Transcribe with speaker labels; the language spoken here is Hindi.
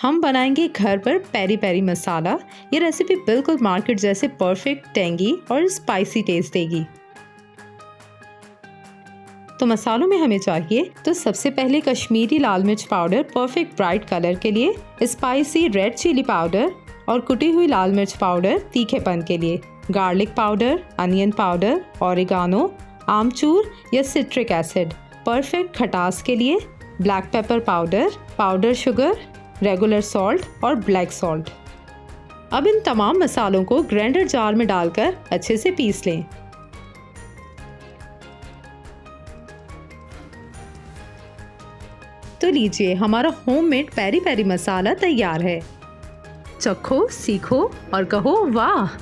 Speaker 1: हम बनाएंगे घर पर पेरी पेरी मसाला। ये रेसिपी बिल्कुल मार्केट जैसे परफेक्ट, टेंगी और स्पाइसी टेस्ट देगी। तो मसालों में हमें चाहिए तो सबसे पहले कश्मीरी लाल मिर्च पाउडर परफेक्ट ब्राइट कलर के लिए, स्पाइसी रेड चिली पाउडर और कुटी हुई लाल मिर्च पाउडर तीखेपन के लिए, garlic powder, onion powder, oregano, आमचूर या सिट्रिक एसिड परफेक्ट खटास के लिए, black pepper powder, powder sugar, regular salt और ब्लैक सॉल्ट। अब इन तमाम मसालों को ग्राइंडर जार में डालकर अच्छे से पीस लें। तो लीजिए, हमारा होममेड पेरी पेरी मसाला तैयार है। चखो, सीखो और कहो वाह।